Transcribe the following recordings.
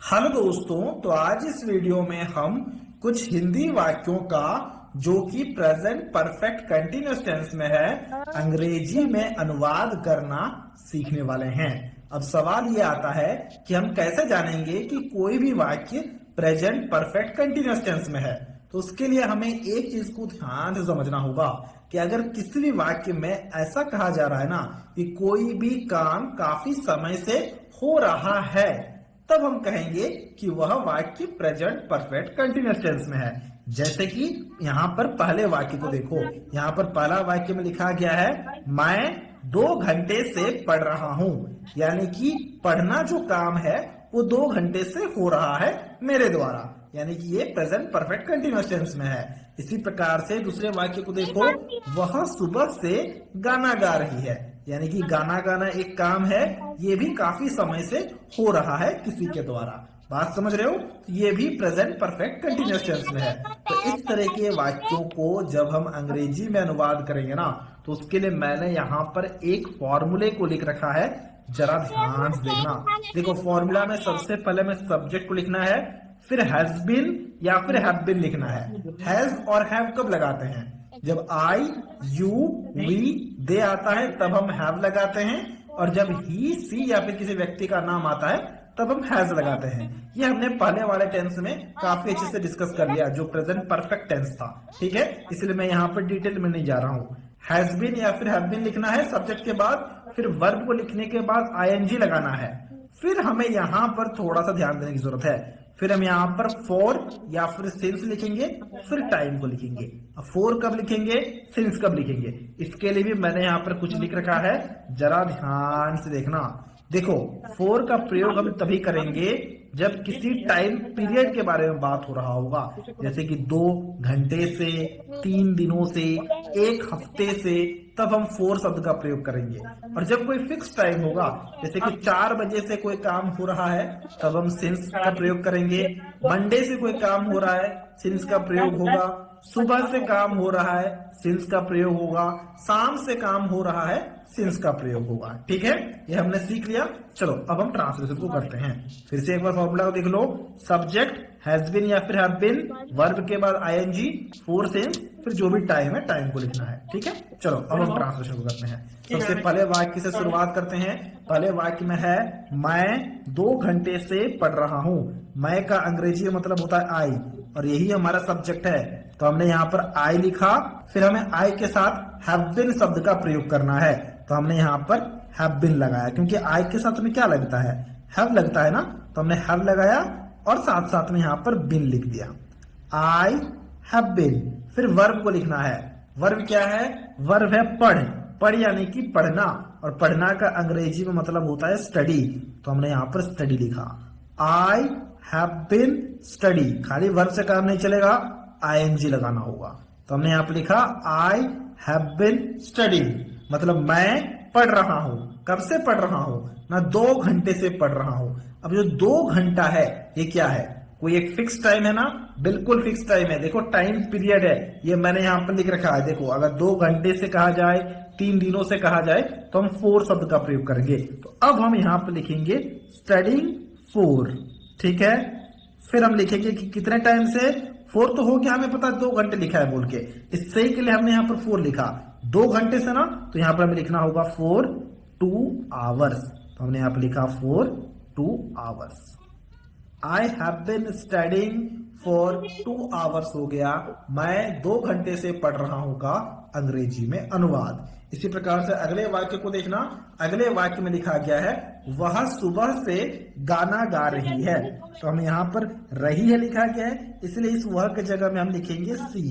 Hello दोस्तों, तो आज इस वीडियो में हम कुछ हिंदी वाक्यों का जो कि प्रेजेंट परफेक्ट कंटीन्यूअस टेंस में है अंग्रेजी में अनुवाद करना सीखने वाले हैं। अब सवाल ये आता है कि हम कैसे जानेंगे कि कोई भी वाक्य प्रेजेंट परफेक्ट कंटीन्यूअस टेंस में है। तो उसके लिए हमें एक चीज को ध्यान से समझना होगा कि अगर किसी भी वाक्य में ऐसा कहा जा रहा है ना कि कोई भी काम काफी समय से हो रहा है, तब हम कहेंगे कि वह वाक्य प्रेजेंट परफेक्ट कंटीन्यूअस टेंस में है। जैसे कि यहाँ पर पहले वाक्य को देखो, यहाँ पर पहला वाक्य में लिखा गया है मैं 2 घंटे से पढ़ रहा हूँ, यानी कि पढ़ना जो काम है वो 2 घंटे से हो रहा है मेरे द्वारा, यानी कि ये प्रेजेंट परफेक्ट कंटीन्यूअस टेंस में है। इसी प्रकार से दूसरे वाक्य को देखो, वह सुबह से गाना गा रही है, यानी कि गाना गाना एक काम है, ये भी काफी समय से हो रहा है किसी के द्वारा। बात समझ रहे हो? ये भी प्रेजेंट परफेक्ट कंटीन्यूअस टेंस में है। तो इस तरह के वाक्यों को जब हम अंग्रेजी में अनुवाद करेंगे ना, तो उसके लिए मैंने यहाँ पर एक फॉर्मूले को लिख रखा है, जरा ध्यान से देखना। देखो, फॉर्मूला में सबसे पहले में सब्जेक्ट को लिखना है, फिर हैज बीन या फिर हैव बीन लिखना है। हैज और हैव कब लगाते हैं? जब आई, यू, वी, दे आता है तब हम हैव लगाते हैं, और जब ही, सी या फिर किसी व्यक्ति का नाम आता है तब हम हैज लगाते हैं। ये हमने पहले वाले टेंस में काफी अच्छे से डिस्कस कर लिया, जो प्रेजेंट परफेक्ट टेंस था। ठीक है, इसलिए मैं यहाँ पर डिटेल में नहीं जा रहा हूँ। हैज बीन या फिर हैव बीन लिखना है सब्जेक्ट के बाद, फिर वर्ब को लिखने के बाद आईएनजी लगाना है। फिर हमें यहाँ पर थोड़ा सा ध्यान देने की जरूरत है, फिर हम यहाँ पर फॉर या फिर सिंस लिखेंगे, फिर टाइम को लिखेंगे। अब फॉर कब लिखेंगे, सिंस कब लिखेंगे, इसके लिए भी मैंने यहाँ पर कुछ लिख रखा है, जरा ध्यान से देखना। देखो, फॉर का प्रयोग हम तभी करेंगे जब किसी टाइम पीरियड के बारे में बात हो रहा होगा, जैसे कि 2 घंटे से, 3 दिनों से, 1 हफ्ते से, तब हम फॉर शब्द का प्रयोग करेंगे। और जब कोई फिक्स टाइम होगा, जैसे कि 4 बजे से कोई काम हो रहा है, तब हम सिंस का प्रयोग करेंगे। मंडे से कोई काम हो रहा है, सिंस का प्रयोग होगा। सुबह से काम हो रहा है, सिंस का प्रयोग होगा। शाम से काम हो रहा है, सिंस का प्रयोग होगा। ठीक है, ये हमने सीख लिया। चलो अब हम ट्रांसलेशन को करते हैं। फिर से एक बार फॉर्मूला को देख लो, सब्जेक्ट हैज बीन या फिर हैव बीन, वर्ब के बाद आईएनजी, फॉर सिंस, फिर जो भी टाइम है टाइम को लिखना है। ठीक है, चलो अब हम ट्रांसलेशन को करते हैं। सबसे पहले वाक्य से शुरुआत करते हैं। पहले वाक्य में है मैं 2 घंटे से पढ़ रहा हूँ। मैं का अंग्रेजी में मतलब होता है आई, और यही हमारा सब्जेक्ट है, तो हमने यहाँ पर आई लिखा। फिर हमें आई के साथ हैव बीन शब्द का प्रयोग करना है, तो हमने यहाँ पर हैव बीन लगाया, क्योंकि आई के साथ में क्या लगता है, हैव लगता है ना, तो हमने हैव लगाया और साथ साथ में यहाँ पर बीन लिख दिया, आई हैव बीन। फिर वर्ब को लिखना है। वर्ब क्या है? वर्ब है पढ़। पढ़ यानी कि पढ़ना, और पढ़ना का अंग्रेजी में मतलब होता है स्टडी, तो हमने यहाँ पर स्टडी लिखा, आई हैव बीन स्टडी। खाली वर्ब से काम नहीं चलेगा, आईएनजी लगाना होगा, तो हमने यहाँ पर लिखा आई हैव बीन स्टडी, मतलब मैं पढ़ रहा हूं। कब से पढ़ रहा हूं ना? 2 घंटे से पढ़ रहा हूं। अब जो 2 घंटा है ये क्या है? कोई एक फिक्स टाइम है ना? बिल्कुल फिक्स टाइम है। देखो, टाइम पीरियड है, ये मैंने यहाँ पर लिख रखा है। देखो, अगर 2 घंटे से कहा जाए, 3 दिनों से कहा जाए, तो हम फॉर शब्द का प्रयोग करेंगे। तो अब हम यहाँ पर लिखेंगे स्टडिंग फॉर। ठीक है, फिर हम लिखेंगे कि कितने टाइम से। फॉर तो हो गया, हमें पता 2 घंटे लिखा है बोल के, इस सही के लिए हमने यहाँ पर फॉर लिखा। 2 घंटे से ना, तो यहाँ पर हमें लिखना होगा फॉर 2 आवर्स, तो हमने यहाँ पर लिखा for 2 hours. I have been studying for 2 hours हो गया, मैं 2 घंटे से पढ़ रहा हूं का अंग्रेजी में अनुवाद। इसी प्रकार से अगले वाक्य को देखना। अगले वाक्य में लिखा गया है वह सुबह से गाना गा रही है, तो हमें यहाँ पर रही है लिखा गया है, इसलिए इस वह के जगह में हम लिखेंगे सी,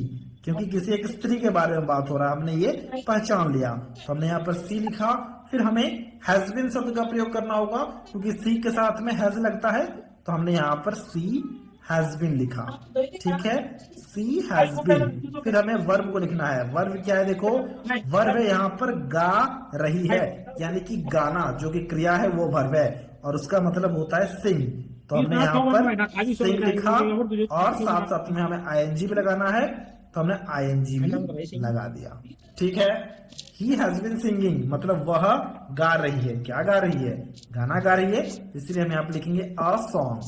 क्योंकि किसी एक स्त्री के बारे में बात हो रहा है, हमने ये पहचान लिया, तो हमने यहाँ पर सी लिखा। फिर हमें हैज बीन शब्द का प्रयोग करना होगा, क्योंकि सी के साथ में हैज लगता है, तो हमने यहाँ पर सी हैज बीन लिखा। ठीक है, सी हैज बीन। फिर हमें वर्ब को लिखना है। वर्ब क्या है? देखो, वर्ब है यहाँ पर गा रही है, यानी कि गाना जो कि क्रिया है वो वर्ब है, और उसका मतलब होता है सिंग, तो हमने यहाँ पर सिंग लिखा, और साथ साथ में हमें आईएनजी भी लगाना है, तो हमने आईएनजी भी लगा दिया। ठीक है, ही हैज बीन सिंगिंग, मतलब वह गा रही है। क्या गा रही है? गाना गा रही है, इसलिए हम यहाँ पे लिखेंगे अ सॉन्ग।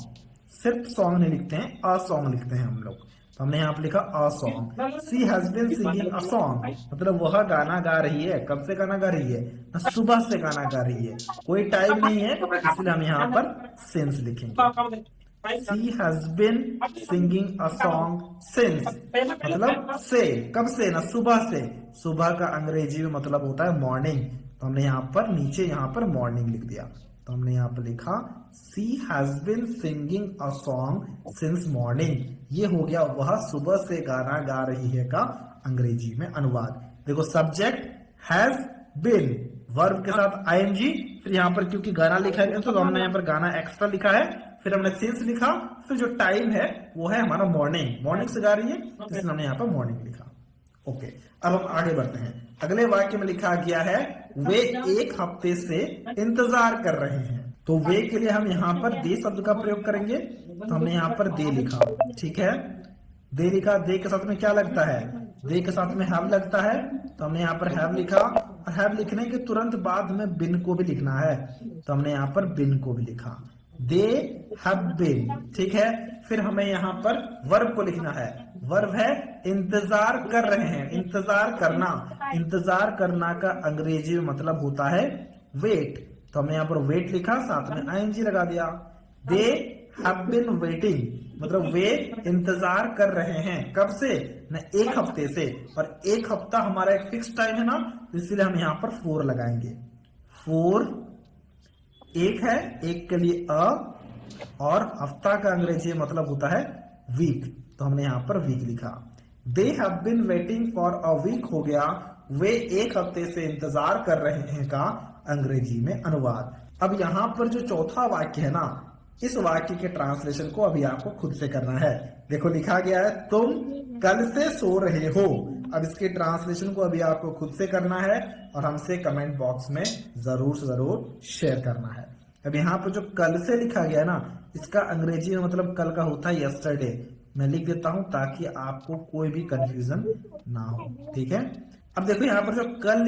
सिर्फ सॉन्ग नहीं लिखते हैं, अ सॉन्ग लिखते हैं हम लोग। तो हमने यहाँ पे लिखा a song. She has been singing a song, मतलब वह गाना गा रही है। कब से गाना गा रही है? सुबह से गाना गा रही है, कोई टाइम नहीं है, इसलिए हम यहाँ पर सिंस लिखेंगे। She has been singing a song since, मतलब से, कब से ना, सुबह से। सुबह का अंग्रेजी में मतलब होता है मॉर्निंग, तो हमने यहाँ पर नीचे यहाँ पर मॉर्निंग लिख दिया। तो हमने यहाँ पर लिखा she has been singing a song since morning. ये हो गया वह सुबह से गाना गा रही है का अंग्रेजी में अनुवाद। देखो सब्जेक्ट हैज बिन, वर्ब के साथ आईएनजी, फिर यहाँ पर क्योंकि गाना लिखा है तो हमने यहाँ पर गाना एक्स्ट्रा लिखा है, फिर हमने सिंस लिखा, फिर जो टाइम है वो है हमारा मॉर्निंग, मॉर्निंग से गा रही है, इसलिए हमने यहाँ पर मॉर्निंग लिखा। ओके, अब हम आगे बढ़ते हैं। अगले वाक्य में लिखा गया है वे एक हफ्ते से इंतजार कर रहे हैं। तो वे के लिए हम यहाँ पर दे शब्द का प्रयोग करेंगे, तो हमने यहाँ पर दे लिखा। ठीक है, दे लिखा, दे के साथ में क्या लगता है? दे के साथ में हैव लगता है, तो हमने यहाँ पर हैव लिखा। और हैव लिखने के तुरंत बाद में बिन को भी लिखना है, तो हमने यहाँ पर बिन को भी लिखा। दे हैव बिन, ठीक है। फिर हमें यहाँ पर वर्ब को लिखना है। वर्ब है इंतजार कर रहे हैं, इंतजार करना। इंतजार करना का अंग्रेजी में मतलब होता है वेट, तो हमने यहाँ पर वेट लिखा, साथ में आईएनजी लगा दिया। दे हैव बिन वेटिंग, मतलब वे इंतजार कर रहे हैं, कब से न, एक हफ्ते से। और एक हफ्ता हमारा एक फिक्स टाइम है ना, इसलिए हम यहाँ पर 4 लगाएंगे। 4 एक है, एक के लिए अ, और हफ्ता का अंग्रेजी मतलब होता है वीक, तो हमने यहाँ पर वीक लिखा। They have been waiting for a week हो गया वे एक हफ्ते से इंतजार कर रहे हैं का अंग्रेजी में अनुवाद। अब यहाँ पर जो चौथा वाक्य है ना, इस वाक्य के ट्रांसलेशन को अभी आपको खुद से करना है। देखो लिखा गया है तुम कल से सो रहे हो। अब इसके ट्रांसलेशन को अभी आपको खुद से करना है और हमसे कमेंट बॉक्स में जरूर से जरूर शेयर करना है। अब यहाँ पर जो कल से लिखा गया है ना, इसका अंग्रेजी में मतलब कल का होता है यस्टरडे। मैं लिख देता हूं ताकि आपको कोई भी कंफ्यूजन ना हो। ठीक है, अब देखो यहाँ पर जो कल